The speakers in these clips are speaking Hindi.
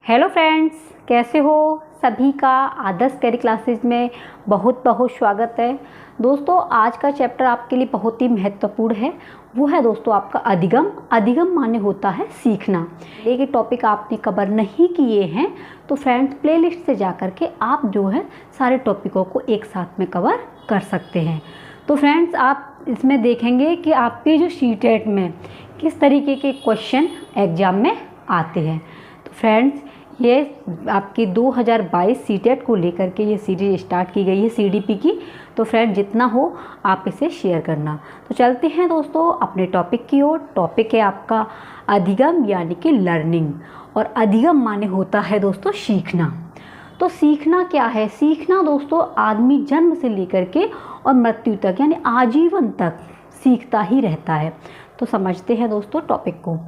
हेलो फ्रेंड्स, कैसे हो? सभी का आदर्श कैरी क्लासेस में बहुत बहुत स्वागत है। दोस्तों, आज का चैप्टर आपके लिए बहुत ही महत्वपूर्ण है। वो है दोस्तों आपका अधिगम। अधिगम माने होता है सीखना। एक टॉपिक आपने कवर नहीं किए हैं तो फ्रेंड्स प्लेलिस्ट से जा कर के आप जो है सारे टॉपिकों को एक साथ में कवर कर सकते हैं। तो फ्रेंड्स, आप इसमें देखेंगे कि आपके जो सीटेट में किस तरीके के क्वेश्चन एग्जाम में आते हैं। तो फ्रेंड्स, ये आपकी 2022 सीटेट को लेकर के ये सीरीज स्टार्ट की गई है सीडीपी की। तो फ्रेंड, जितना हो आप इसे शेयर करना। तो चलते हैं दोस्तों अपने टॉपिक की ओर। टॉपिक है आपका अधिगम यानी कि लर्निंग। और अधिगम माने होता है दोस्तों सीखना। तो सीखना क्या है? सीखना दोस्तों आदमी जन्म से लेकर के और मृत्यु तक यानी आजीवन तक सीखता ही रहता है। तो समझते हैं दोस्तों टॉपिक को।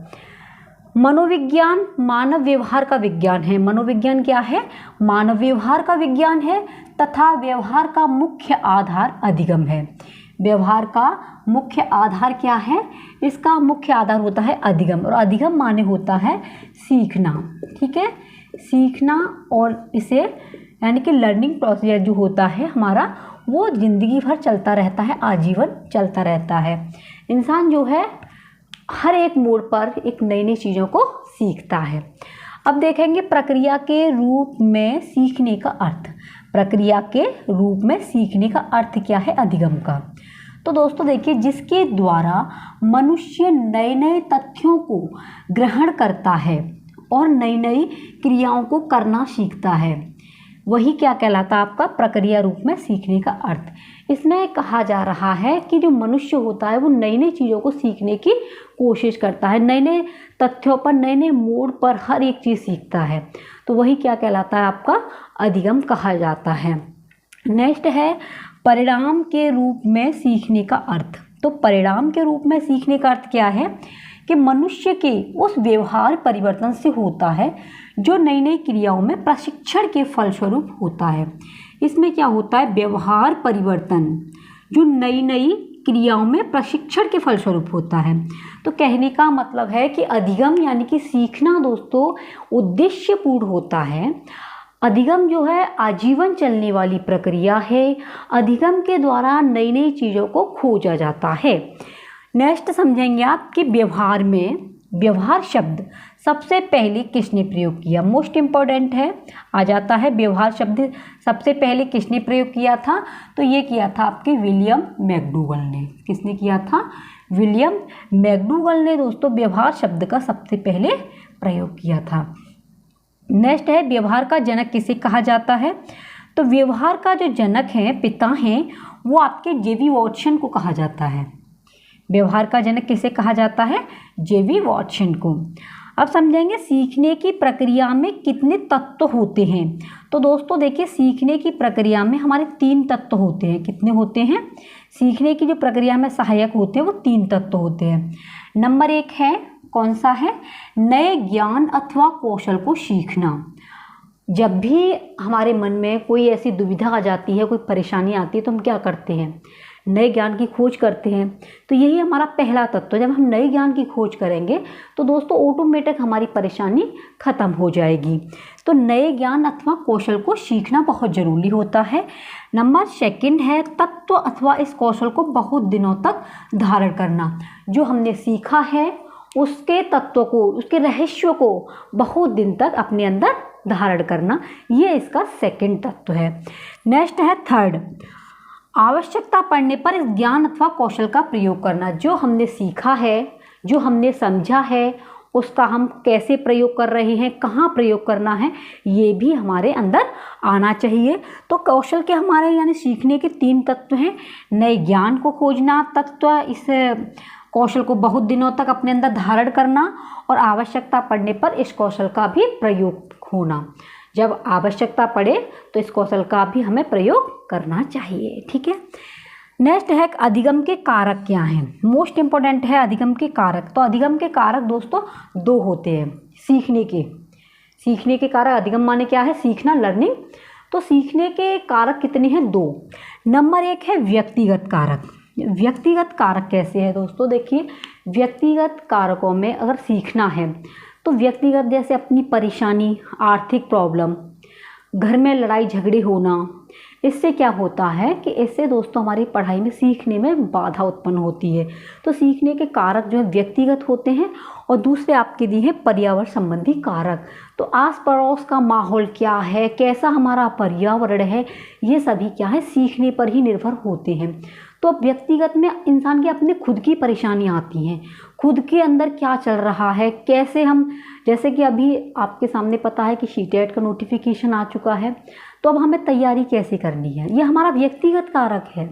मनोविज्ञान मानव व्यवहार का विज्ञान है। मनोविज्ञान क्या है? मानव व्यवहार का विज्ञान है तथा व्यवहार का मुख्य आधार अधिगम है। व्यवहार का मुख्य आधार क्या है? इसका मुख्य आधार होता है अधिगम। और अधिगम माने होता है सीखना। ठीक है, सीखना। और इसे यानी कि लर्निंग प्रोसीजर जो होता है हमारा, वो जिंदगी भर चलता रहता है, आजीवन चलता रहता है। इंसान जो है हर एक मोड़ पर एक नई नई चीज़ों को सीखता है। अब देखेंगे प्रक्रिया के रूप में सीखने का अर्थ। प्रक्रिया के रूप में सीखने का अर्थ क्या है अधिगम का? तो दोस्तों देखिए, जिसके द्वारा मनुष्य नए नए तथ्यों को ग्रहण करता है और नई नई क्रियाओं को करना सीखता है, वही क्या कहलाता है आपका प्रक्रिया रूप में सीखने का अर्थ। इसमें कहा जा रहा है कि जो मनुष्य होता है वो नई नई चीज़ों को सीखने की कोशिश करता है, नए नए तथ्यों पर, नए नए मोड़ पर हर एक चीज़ सीखता है। तो वही क्या कहलाता है आपका अधिगम कहा जाता है। नेक्स्ट है परिणाम के रूप में सीखने का अर्थ। तो परिणाम के रूप में सीखने का अर्थ क्या है कि मनुष्य के उस व्यवहार परिवर्तन से होता है जो नई नई क्रियाओं में प्रशिक्षण के फलस्वरूप होता है। इसमें क्या होता है? व्यवहार परिवर्तन जो नई नई क्रियाओं में प्रशिक्षण के फलस्वरूप होता है। तो कहने का मतलब है कि अधिगम यानी कि सीखना दोस्तों उद्देश्यपूर्ण होता है। अधिगम जो है आजीवन चलने वाली प्रक्रिया है। अधिगम के द्वारा नई नई चीज़ों को खोजा जाता है। नेक्स्ट समझेंगे आप कि व्यवहार में व्यवहार शब्द सबसे पहले किसने प्रयोग किया? मोस्ट इम्पोर्टेंट है, आ जाता है व्यवहार शब्द सबसे पहले किसने प्रयोग किया था? तो ये किया था आपके विलियम मैकडूगल ने। किसने किया था? विलियम मैकडूगल ने दोस्तों व्यवहार शब्द का सबसे पहले प्रयोग किया था। नेक्स्ट है व्यवहार का जनक किसे कहा जाता है? तो व्यवहार का जो जनक है, पिता हैं, वो आपके जेवी वॉटसन को कहा जाता है। व्यवहार का जनक किसे कहा जाता है? जेवी वॉटसन को। अब समझेंगे सीखने की प्रक्रिया में कितने तत्व होते हैं। तो दोस्तों देखिए, सीखने की प्रक्रिया में हमारे 3 तत्व होते हैं। कितने होते हैं? सीखने की जो प्रक्रिया में सहायक होते हैं वो 3 तत्व होते हैं। नंबर 1 है, कौन सा है? नए ज्ञान अथवा कौशल को सीखना। जब भी हमारे मन में कोई ऐसी दुविधा आ जाती है, कोई परेशानी आती है, तो हम क्या करते हैं? नए ज्ञान की खोज करते हैं। तो यही हमारा पहला तत्व। जब हम नए ज्ञान की खोज करेंगे तो दोस्तों ऑटोमेटिक हमारी परेशानी खत्म हो जाएगी। तो नए ज्ञान अथवा कौशल को सीखना बहुत ज़रूरी होता है। नंबर 2 है तत्व अथवा इस कौशल को बहुत दिनों तक धारण करना। जो हमने सीखा है उसके तत्व को, उसके रहस्य को बहुत दिन तक अपने अंदर धारण करना, ये इसका 2nd तत्व है। नेक्स्ट है 3rd, आवश्यकता पड़ने पर इस ज्ञान अथवा कौशल का प्रयोग करना। जो हमने सीखा है, जो हमने समझा है, उसका हम कैसे प्रयोग कर रहे हैं, कहाँ प्रयोग करना है, ये भी हमारे अंदर आना चाहिए। तो कौशल के हमारे यानी सीखने के 3 तत्व हैं। नए ज्ञान को खोजना तत्व, इस कौशल को बहुत दिनों तक अपने अंदर धारण करना, और आवश्यकता पड़ने पर इस कौशल का भी प्रयोग होना। जब आवश्यकता पड़े तो इस कौशल का भी हमें प्रयोग करना चाहिए। ठीक है। नेक्स्ट है अधिगम के कारक क्या हैं? मोस्ट इम्पोर्टेंट है अधिगम के कारक। तो अधिगम के कारक दोस्तों 2 होते हैं सीखने के कारक। अधिगम माने क्या है? सीखना, लर्निंग। तो सीखने के कारक कितने हैं? 2। नंबर 1 है व्यक्तिगत कारक। व्यक्तिगत कारक कैसे है दोस्तों? देखिए, व्यक्तिगत कारकों में अगर सीखना है तो व्यक्तिगत जैसे अपनी परेशानी, आर्थिक प्रॉब्लम, घर में लड़ाई झगड़े होना, इससे क्या होता है कि इससे दोस्तों हमारी पढ़ाई में सीखने में बाधा उत्पन्न होती है। तो सीखने के कारक जो है व्यक्तिगत होते हैं और दूसरे आपके दिए हैं पर्यावरण संबंधी कारक। तो आस पड़ोस का माहौल क्या है, कैसा हमारा पर्यावरण है, ये सभी क्या है सीखने पर ही निर्भर होते हैं। तो व्यक्तिगत में इंसान की अपने खुद की परेशानियाँ आती हैं, खुद के अंदर क्या चल रहा है, कैसे हम, जैसे कि अभी आपके सामने पता है कि सीटेट का नोटिफिकेशन आ चुका है, तो अब हमें तैयारी कैसे करनी है, ये हमारा व्यक्तिगत कारक है।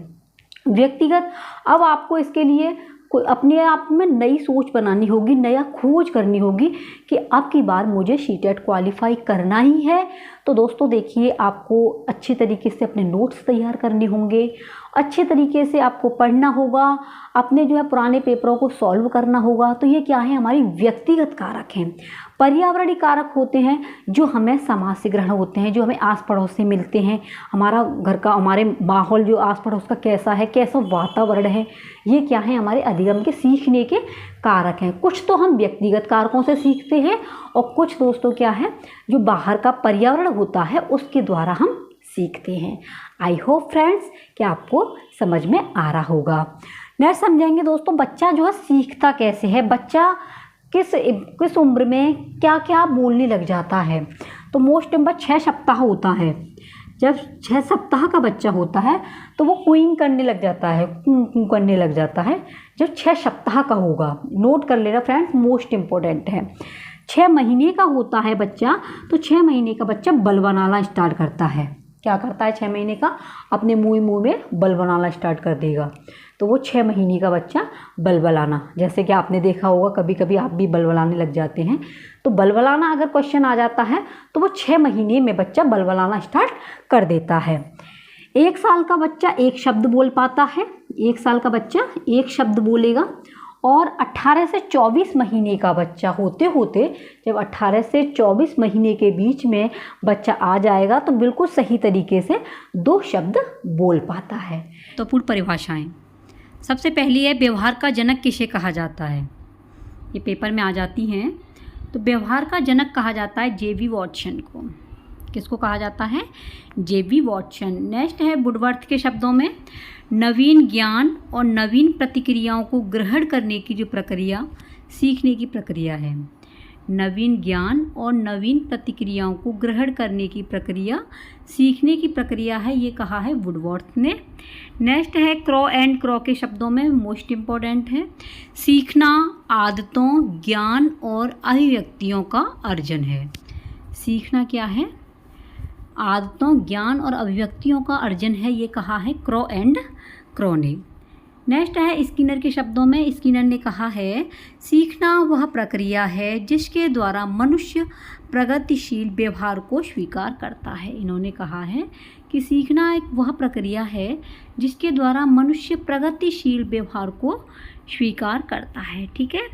व्यक्तिगत, अब आपको इसके लिए कोई अपने आप में नई सोच बनानी होगी, नया खोज करनी होगी कि अब की बार मुझे सीटेट क्वालिफाई करना ही है। तो दोस्तों देखिए, आपको अच्छी तरीके से अपने नोट्स तैयार करने होंगे, अच्छे तरीके से आपको पढ़ना होगा, अपने जो है पुराने पेपरों को सॉल्व करना होगा। तो ये क्या है, हमारी व्यक्तिगत कारक हैं। पर्यावरणीय कारक होते हैं जो हमें समाज से ग्रहण होते हैं, जो हमें आस पड़ोस से मिलते हैं, हमारा घर का, हमारे माहौल जो आस पड़ोस का कैसा है, कैसा वातावरण है, ये क्या है हमारे अधिगम के सीखने के कारक हैं। कुछ तो हम व्यक्तिगत कारकों से सीखते हैं और कुछ दोस्तों क्या है जो बाहर का पर्यावरण होता है उसके द्वारा हम सीखते हैं। आई होप फ्रेंड्स कि आपको समझ में आ रहा होगा। नेक्स्ट समझेंगे दोस्तों, बच्चा जो है सीखता कैसे है, बच्चा किस उम्र में क्या क्या बोलने लग जाता है। तो मोस्ट नंबर 6 सप्ताह होता है। जब 6 सप्ताह का बच्चा होता है तो वो कूइंग करने लग जाता है, कू करने लग जाता है जब 6 सप्ताह का होगा। नोट कर लेना फ्रेंड्स, मोस्ट इम्पोर्टेंट है। 6 महीने का होता है बच्चा, तो 6 महीने का बच्चा बल बनाना स्टार्ट करता है। क्या करता है 6 महीने का, अपने मुंह में बल बनाना स्टार्ट कर देगा। तो वो 6 महीने का बच्चा बल बनाना, जैसे कि आपने देखा होगा कभी कभी आप भी बल बनाने लग जाते हैं। तो बल बनाना अगर क्वेश्चन आ जाता है तो वो 6 महीने में बच्चा बल बनाना स्टार्ट कर देता है। 1 साल का बच्चा एक शब्द बोल पाता है, 1 साल का बच्चा एक शब्द बोलेगा। और 18 से 24 महीने का बच्चा होते होते, जब 18 से 24 महीने के बीच में बच्चा आ जाएगा तो बिल्कुल सही तरीके से 2 शब्द बोल पाता है। तो पूर्ण परिभाषाएं, सबसे पहली है व्यवहार का जनक किसे कहा जाता है, ये पेपर में आ जाती हैं। तो व्यवहार का जनक कहा जाता है जे.बी. वॉटसन को। किसको कहा जाता है, जे.बी. वॉटसन। नेक्स्ट है वुडवर्थ के शब्दों में नवीन ज्ञान और नवीन प्रतिक्रियाओं को ग्रहण करने की जो प्रक्रिया सीखने की प्रक्रिया है। नवीन ज्ञान और नवीन प्रतिक्रियाओं को ग्रहण करने की प्रक्रिया सीखने की प्रक्रिया है, ये कहा है वुडवर्थ ने। नेक्स्ट है क्रॉ एंड क्रॉ के शब्दों में मोस्ट इम्पॉर्टेंट है सीखना आदतों, ज्ञान और अभिव्यक्तियों का अर्जन है। सीखना क्या है, आदतों, ज्ञान और अभिव्यक्तियों का अर्जन है, ये कहा है क्रॉ एंड क्रॉ ने। नेक्स्ट है स्किनर के शब्दों में, स्किनर ने कहा है सीखना वह प्रक्रिया है जिसके द्वारा मनुष्य प्रगतिशील व्यवहार को स्वीकार करता है। इन्होंने कहा है कि सीखना एक वह प्रक्रिया है जिसके द्वारा मनुष्य प्रगतिशील व्यवहार को स्वीकार करता है। ठीक है,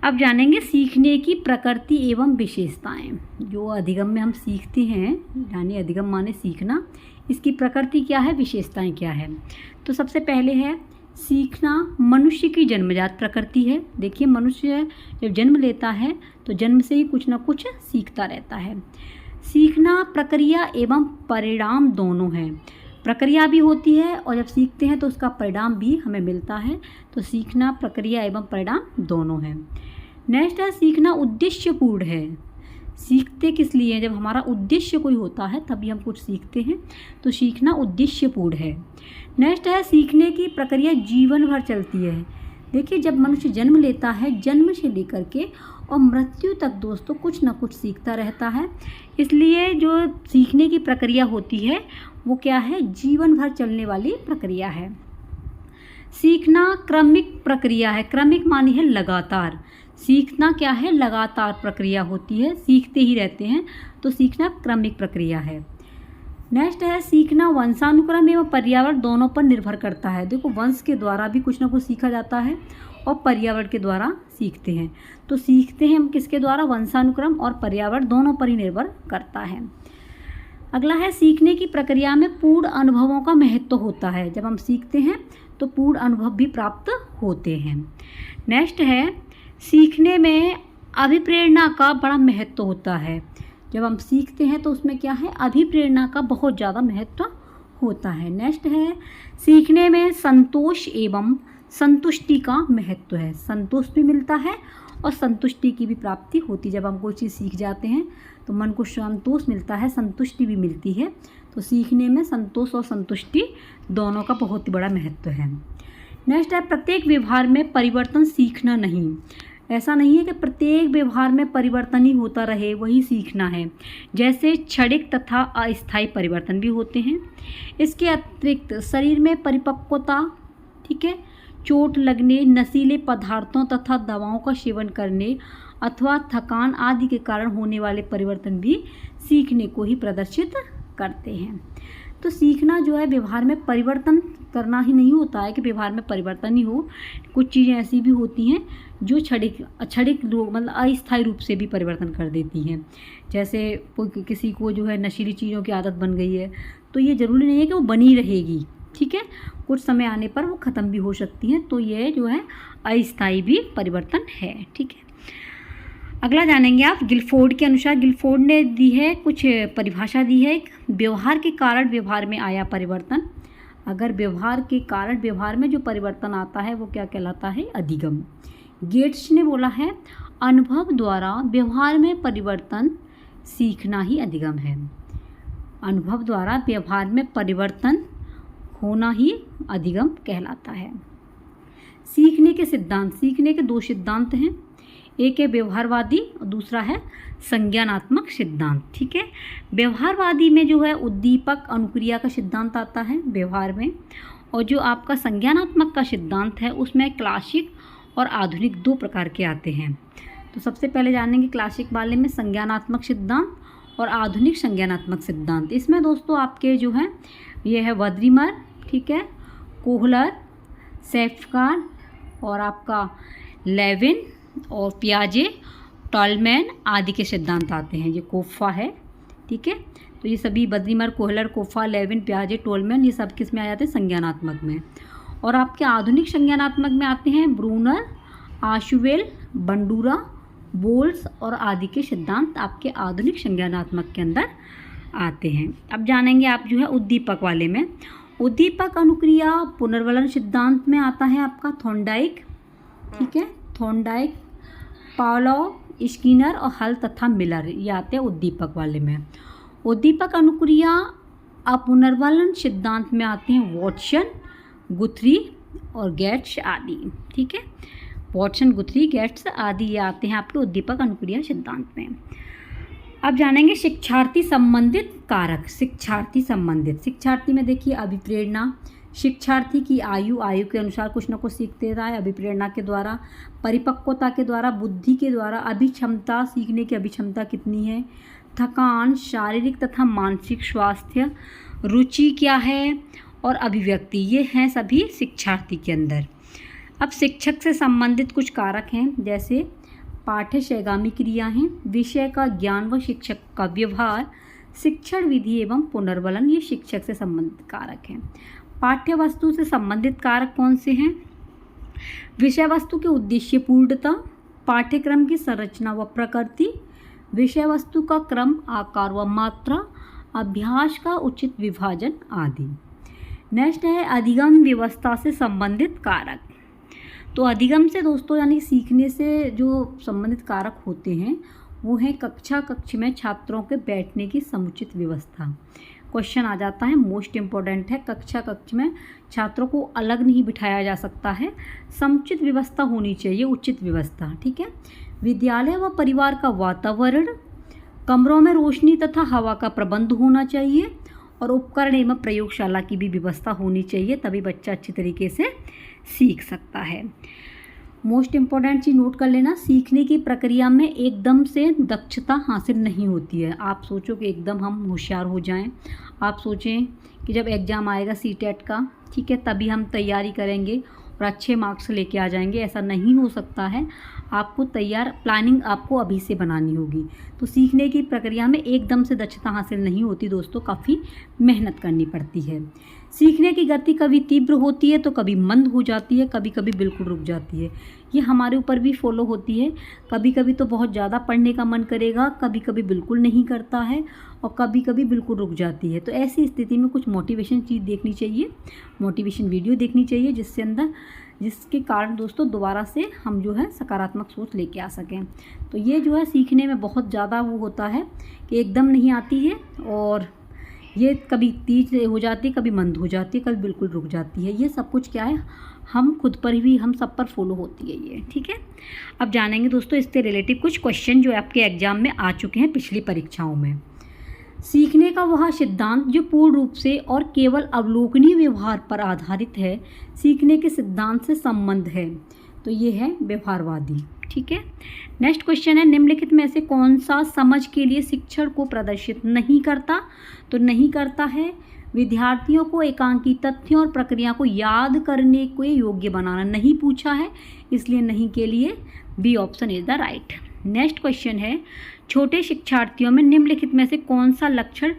अब जानेंगे सीखने की प्रकृति एवं विशेषताएं। जो अधिगम में हम सीखते हैं, यानी अधिगम माने सीखना, इसकी प्रकृति क्या है, विशेषताएं क्या है। तो सबसे पहले है सीखना मनुष्य की जन्मजात प्रकृति है। देखिए, मनुष्य जब जन्म लेता है तो जन्म से ही कुछ ना कुछ सीखता रहता है। सीखना प्रक्रिया एवं परिणाम दोनों है, प्रक्रिया भी होती है और जब सीखते हैं तो उसका परिणाम भी हमें मिलता है। तो सीखना प्रक्रिया एवं परिणाम दोनों है। नेक्स्ट है सीखना उद्देश्यपूर्ण है। सीखते किस लिए, जब हमारा उद्देश्य कोई होता है तभी हम कुछ सीखते हैं, तो सीखना उद्देश्यपूर्ण है। नेक्स्ट है सीखने की प्रक्रिया जीवन भर चलती है। देखिए, जब मनुष्य जन्म लेता है, जन्म से लेकर के और मृत्यु तक दोस्तों कुछ ना कुछ सीखता रहता है, इसलिए जो सीखने की प्रक्रिया होती है वो क्या है, जीवन भर चलने वाली प्रक्रिया है। सीखना क्रमिक प्रक्रिया है, क्रमिक मानी है लगातार। सीखना क्या है, लगातार प्रक्रिया होती है, सीखते ही रहते हैं, तो सीखना क्रमिक प्रक्रिया है। नेक्स्ट है सीखना वंशानुक्रम एवं पर्यावरण दोनों पर निर्भर करता है। देखो, वंश के द्वारा भी कुछ ना कुछ सीखा जाता है और पर्यावरण के द्वारा सीखते हैं। तो सीखते हैं हम किसके द्वारा, वंशानुक्रम और पर्यावरण दोनों पर ही निर्भर करता है। अगला है सीखने की प्रक्रिया में पूर्ण अनुभवों का महत्व होता है। जब हम सीखते हैं तो पूर्ण अनुभव भी प्राप्त होते हैं। नेक्स्ट है सीखने में अभिप्रेरणा का बड़ा महत्व होता है। जब हम सीखते हैं तो उसमें क्या है, अभिप्रेरणा का बहुत ज़्यादा महत्व होता है। नेक्स्ट है, सीखने में संतोष एवं संतुष्टि का महत्व है। संतोष भी मिलता है और संतुष्टि की भी प्राप्ति होती है। जब हम कोई चीज़ सीख जाते हैं तो मन को संतोष मिलता है, संतुष्टि भी मिलती है। तो सीखने में संतोष और संतुष्टि दोनों का बहुत ही बड़ा महत्व है। नेक्स्ट है, प्रत्येक व्यवहार में परिवर्तन सीखना नहीं। ऐसा नहीं है कि प्रत्येक व्यवहार में परिवर्तन ही होता रहे वही सीखना है। जैसे क्षणिक तथा अस्थायी परिवर्तन भी होते हैं। इसके अतिरिक्त शरीर में परिपक्वता, ठीक है, चोट लगने, नशीले पदार्थों तथा दवाओं का सेवन करने अथवा थकान आदि के कारण होने वाले परिवर्तन भी सीखने को ही प्रदर्शित करते हैं। तो सीखना जो है व्यवहार में परिवर्तन करना ही नहीं होता है कि व्यवहार में परिवर्तन ही हो। कुछ चीज़ें ऐसी भी होती हैं जो क्षणिक मतलब अस्थायी रूप से भी परिवर्तन कर देती हैं। जैसे कोई किसी को जो है नशीली चीज़ों की आदत बन गई है तो ये ज़रूरी नहीं है कि वो बनी रहेगी, ठीक है, कुछ समय आने पर वो ख़त्म भी हो सकती हैं। तो ये जो है अस्थायी भी परिवर्तन है, ठीक है। अगला जानेंगे आप गिलफोर्ड के अनुसार। गिलफोर्ड ने दी है कुछ परिभाषा दी है, व्यवहार के कारण व्यवहार में आया परिवर्तन। अगर व्यवहार के कारण व्यवहार में जो परिवर्तन आता है वो क्या कहलाता है, अधिगम। गेट्स ने बोला है अनुभव द्वारा व्यवहार में परिवर्तन सीखना ही अधिगम है। अनुभव द्वारा व्यवहार में परिवर्तन होना ही अधिगम कहलाता है। सीखने के सिद्धांत, सीखने के दो सिद्धांत हैं, एक है व्यवहारवादी और दूसरा है संज्ञानात्मक सिद्धांत, ठीक है। व्यवहारवादी में जो है उद्दीपक अनुक्रिया का सिद्धांत आता है व्यवहार में, और जो आपका संज्ञानात्मक का सिद्धांत है उसमें क्लासिक और आधुनिक दो प्रकार के आते हैं। तो सबसे पहले जानेंगे क्लासिक वाले में संज्ञानात्मक सिद्धांत और आधुनिक संज्ञानात्मक सिद्धांत। इसमें दोस्तों आपके जो है ये है वद्रीमर, ठीक है, कोहलर, सेफ्गार्ड और आपका लेविन और पियाजे, टॉलमैन आदि के सिद्धांत आते हैं। ये कोफा है, ठीक है। तो ये सभी बद्रीमर, कोहलर, कोफा, लेविन, पियाजे, टोलमैन, ये सब किस में आ जाते हैं, संज्ञानात्मक में। और आपके आधुनिक संज्ञानात्मक में आते हैं ब्रूनर, आशुवेल, बंडूरा, बोल्स और आदि के सिद्धांत आपके आधुनिक संज्ञानात्मक के अंदर आते हैं। अब जानेंगे आप जो है उद्दीपक वाले में। उद्दीपक अनुक्रिया पुनर्वलन सिद्धांत में आता है आपका थॉर्नडाइक, ठीक है, थॉर्नडाइक, पावलोव, स्किनर और हल तथा मिलर, ये आते हैं उद्दीपक वाले में। उद्दीपक अनुक्रिया अपुनर्वलन सिद्धांत में आते हैं वॉटसन, गुथरी और गेट्स आदि, ठीक है। वॉटसन, गुथरी, गेट्स आदि ये आते हैं आपके उद्दीपक अनुक्रिया सिद्धांत में। अब जानेंगे शिक्षार्थी संबंधित कारक। शिक्षार्थी संबंधित, शिक्षार्थी में देखिए अभिप्रेरणा, शिक्षार्थी की आयु के अनुसार कुछ न कुछ सीखते रहा है। अभिप्रेरणा के द्वारा, परिपक्वता के द्वारा, बुद्धि के द्वारा, अभिक्षमता, सीखने की अभिक्षमता कितनी है, थकान, शारीरिक तथा मानसिक स्वास्थ्य, रुचि क्या है और अभिव्यक्ति, ये हैं सभी शिक्षार्थी के अंदर। अब शिक्षक से संबंधित कुछ कारक हैं, जैसे पाठ्य सहगामी क्रिया हैं, विषय का ज्ञान व शिक्षक का व्यवहार, शिक्षण विधि एवं पुनर्वलन, ये शिक्षक से संबंधित कारक हैं। पाठ्य वस्तु से संबंधित कारक कौन से हैं, विषय वस्तु के उद्देश्य पूर्णता, पाठ्यक्रम की संरचना व प्रकृति, विषय वस्तु का क्रम, आकार व मात्रा, अभ्यास का उचित विभाजन आदि। नेक्स्ट है अधिगम व्यवस्था से संबंधित कारक। तो अधिगम से दोस्तों यानी सीखने से जो संबंधित कारक होते हैं वो है कक्ष में छात्रों के बैठने की समुचित व्यवस्था। क्वेश्चन आ जाता है, मोस्ट इम्पोर्टेंट है, कक्ष में छात्रों को अलग नहीं बिठाया जा सकता है, समुचित व्यवस्था होनी चाहिए, उचित व्यवस्था, ठीक है। विद्यालय व परिवार का वातावरण, कमरों में रोशनी तथा हवा का प्रबंध होना चाहिए और उपकरण एवं प्रयोगशाला की भी व्यवस्था होनी चाहिए, तभी बच्चा अच्छी तरीके से सीख सकता है। मोस्ट इम्पॉर्टेंट चीज़ नोट कर लेना, सीखने की प्रक्रिया में एकदम से दक्षता हासिल नहीं होती है। आप सोचो कि एकदम हम होशियार हो जाएं, आप सोचें कि जब एग्ज़ाम आएगा सीटेट का, ठीक है, तभी हम तैयारी करेंगे और अच्छे मार्क्स लेके आ जाएंगे, ऐसा नहीं हो सकता है। आपको प्लानिंग आपको अभी से बनानी होगी। तो सीखने की प्रक्रिया में एकदम से दक्षता हासिल नहीं होती दोस्तों, काफ़ी मेहनत करनी पड़ती है। सीखने की गति कभी तीव्र होती है तो कभी मंद हो जाती है, कभी कभी बिल्कुल रुक जाती है। ये हमारे ऊपर भी फॉलो होती है। कभी कभी तो बहुत ज़्यादा पढ़ने का मन करेगा, कभी कभी बिल्कुल नहीं करता है और कभी कभी बिल्कुल रुक जाती है। तो ऐसी स्थिति में कुछ मोटिवेशन चीज़ देखनी चाहिए, मोटिवेशन वीडियो देखनी चाहिए, जिसके कारण दोस्तों दोबारा से हम जो है सकारात्मक सोच लेके आ सकें। तो ये जो है सीखने में बहुत ज़्यादा वो होता है कि एकदम नहीं आती है और ये कभी तेज हो जाती है, कभी मंद हो जाती है, कभी बिल्कुल रुक जाती है। ये सब कुछ क्या है, हम खुद पर भी, हम सब पर फॉलो होती है ये, ठीक है। अब जानेंगे दोस्तों इससे रिलेटिव कुछ क्वेश्चन जो आपके एग्जाम में आ चुके हैं पिछली परीक्षाओं में। सीखने का वह सिद्धांत जो पूर्ण रूप से और केवल अवलोकनीय व्यवहार पर आधारित है, सीखने के सिद्धांत से संबंध है। तो ये है व्यवहारवादी, ठीक है। नेक्स्ट क्वेश्चन है, निम्नलिखित में से कौन सा समझ के लिए शिक्षण को प्रदर्शित नहीं करता? तो नहीं करता है विद्यार्थियों को एकांकी तथ्यों और प्रक्रिया को याद करने को योग्य बनाना। नहीं पूछा है, इसलिए नहीं के लिए B option is the right. Next question है, छोटे शिक्षार्थियों में निम्नलिखित में से कौन सा लक्षण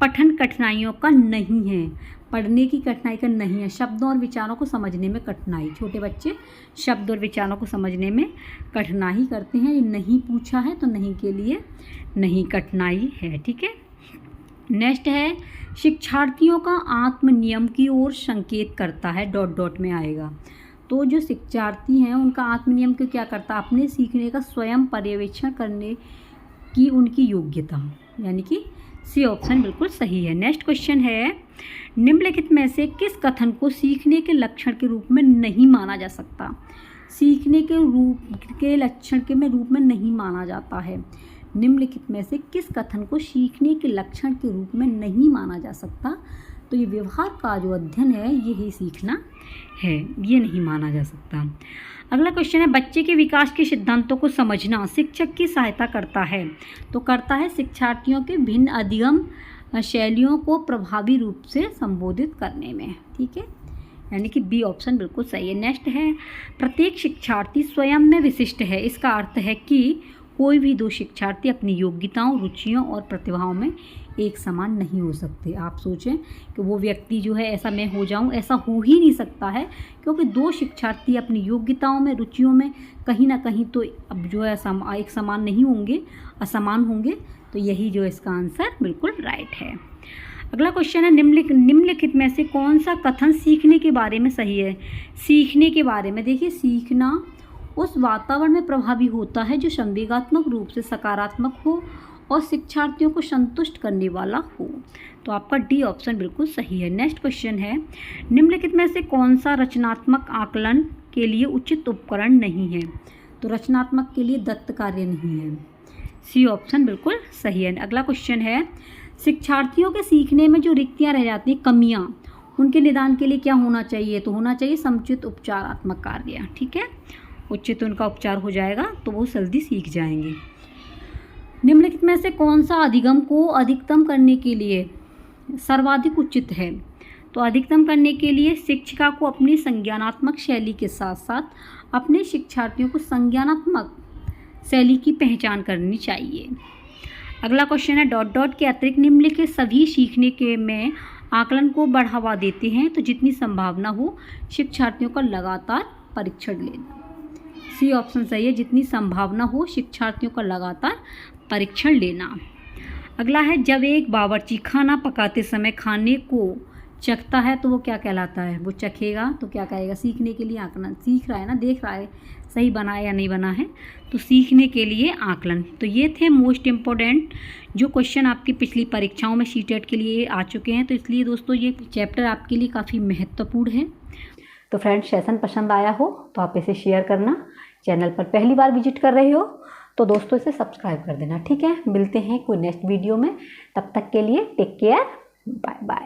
पठन कठिनाइयों का नहीं है? पढ़ने की कठिनाई का नहीं है, शब्दों और विचारों को समझने में कठिनाई। छोटे बच्चे शब्द और विचारों को समझने में कठिनाई करते हैं, ये नहीं पूछा है, तो नहीं के लिए नहीं कठिनाई है, ठीक है। नेक्स्ट है, शिक्षार्थियों का आत्म नियम की ओर संकेत करता है, डॉट डॉट में आएगा। तो जो शिक्षार्थी हैं उनका आत्म नियम को क्या करता है? अपने सीखने का स्वयं पर्यवेक्षण करने की उनकी योग्यता, यानी कि सी ऑप्शन बिल्कुल सही है। नेक्स्ट क्वेश्चन है, निम्नलिखित में से किस कथन को सीखने के लक्षण के रूप में नहीं माना जा सकता? सीखने के लक्षण के रूप में नहीं माना जाता है। निम्नलिखित में से किस कथन को सीखने के लक्षण के रूप में नहीं माना जा सकता? तो ये व्यवहार का जो अध्ययन है यही सीखना है, ये नहीं माना जा सकता। अगला क्वेश्चन है, बच्चे के विकास के सिद्धांतों को समझना शिक्षक की सहायता करता है। तो करता है शिक्षार्थियों के भिन्न अधिगम शैलियों को प्रभावी रूप से संबोधित करने में, ठीक है, यानी कि बी ऑप्शन बिल्कुल सही है। नेक्स्ट है, प्रत्येक शिक्षार्थी स्वयं में विशिष्ट है। इसका अर्थ है कि कोई भी दो शिक्षार्थी अपनी योग्यताओं, रुचियों और प्रतिभाओं में एक समान नहीं हो सकते। आप सोचें कि वो व्यक्ति जो है ऐसा मैं हो जाऊं, ऐसा हो ही नहीं सकता है, क्योंकि दो शिक्षार्थी अपनी योग्यताओं में, रुचियों में कहीं ना कहीं तो अब जो है एक समान नहीं होंगे, असमान होंगे। तो यही जो इसका आंसर बिल्कुल राइट है। अगला क्वेश्चन है, निम्नलिखित में से कौन सा कथन सीखने के बारे में सही है? सीखने के बारे में देखिए, सीखना उस वातावरण में प्रभावी होता है जो संवेगात्मक रूप से सकारात्मक हो और शिक्षार्थियों को संतुष्ट करने वाला हो। तो आपका डी ऑप्शन बिल्कुल सही है। नेक्स्ट क्वेश्चन है, निम्नलिखित में से कौन सा रचनात्मक आकलन के लिए उचित उपकरण नहीं है? तो रचनात्मक के लिए दत्त कार्य नहीं है, सी ऑप्शन बिल्कुल सही है। अगला क्वेश्चन है, शिक्षार्थियों के सीखने में जो रिक्तियाँ रह जाती हैं, कमियाँ, उनके निदान के लिए क्या होना चाहिए? तो होना चाहिए समुचित उपचारात्मक कार्य, ठीक है। उचित उनका उपचार हो जाएगा तो वो जल्दी सीख जाएंगे। निम्नलिखित में से कौन सा अधिगम को अधिकतम करने के लिए सर्वाधिक उचित है? तो अधिकतम करने के लिए शिक्षिका को अपनी संज्ञानात्मक शैली के साथ साथ अपने शिक्षार्थियों को संज्ञानात्मक शैली की पहचान करनी चाहिए। अगला क्वेश्चन है, डॉट डॉट के अतिरिक्त निम्नलिखित सभी सीखने के में आकलन को बढ़ावा देते हैं। तो जितनी संभावना हो शिक्षार्थियों का लगातार परीक्षण लेना, सी ऑप्शन सही है, जितनी संभावना हो शिक्षार्थियों का लगातार परीक्षण लेना। अगला है, जब एक बावर्ची खाना पकाते समय खाने को चखता है तो वो क्या कहलाता है? वो चखेगा तो क्या कहेगा? सीखने के लिए आकलन, सीख रहा है ना, देख रहा है सही बना है या नहीं बना है, तो सीखने के लिए आकलन। तो ये थे मोस्ट इम्पोर्टेंट जो क्वेश्चन आपकी पिछली परीक्षाओं में सीटेट के लिए आ चुके हैं। तो इसलिए दोस्तों ये चैप्टर आपके लिए काफ़ी महत्वपूर्ण है। तो फ्रेंड्स, सेशन पसंद आया हो तो आप इसे शेयर करना। चैनल पर पहली बार विजिट कर रहे हो तो दोस्तों इसे सब्सक्राइब कर देना, ठीक है। मिलते हैं कोई नेक्स्ट वीडियो में, तब तक के लिए टेक केयर, बाय बाय।